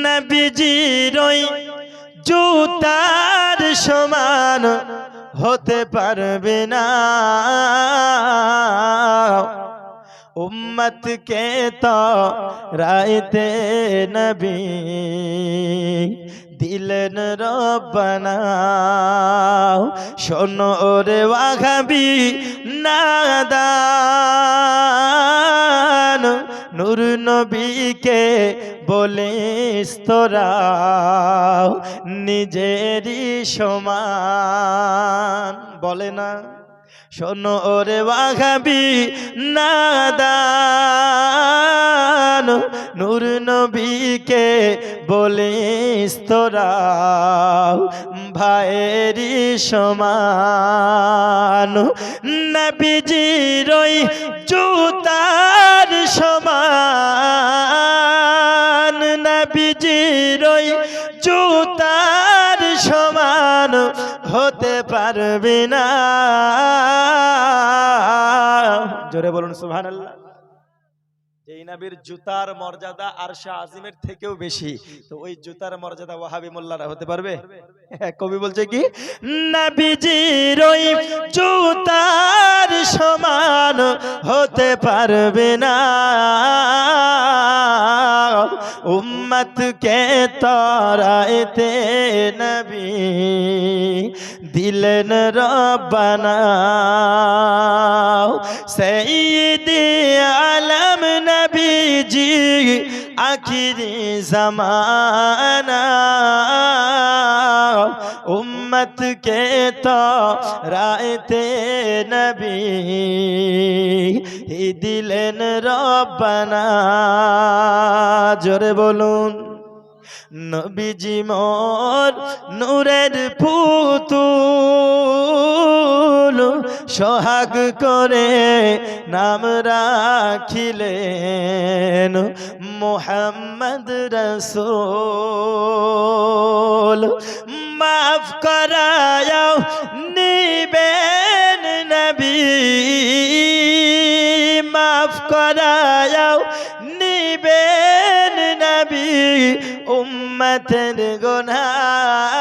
নবীজির ওই জুতার সমান হতে পারবে না। উম্মত কে তো রাইতে নবী দিলেন রব্বানা। শোনো রে ওয়াহাবি নাদান, নূর নবীকে বলিস তোরা নিজেরই সমান। বলে না? শোনো রে ওয়াহাবি নাদান, নূর নবীকে বলিস তোরা ভাইয়েরই সমান। নবীজির ওই জুতার সমান, নবীজির ওই জুতার সমান হতে পারবে না। জোরে বলুন সুবহানাল্লাহ। এই নবীর জুতার মর্যাদা আরশে আজিমের থেকেও বেশি, তো ওই জুতার মর্যাদা ওয়াহাবি মোল্লারা হতে পারবে? কবি বলছে কি, নবীজির ওই জুতার সমান হতে পারবে না। উম্মত কে তরাইতে নবী দিলেন রব্বানা। সৈয়দে আলম নবীজি আখিরি জামানা, উম্মত কে তরাইতে নবী দিলেন রব্বানা। জোরে বলুন। নবীজি মোর নূরের পুতুল, সোহাগ করে নাম রাখিলেন মুহাম্মদ রাসূল। মাফ করাও নিবেন নবী, মাফ করাও নিবেন নবী উম্মতের গুনাহ।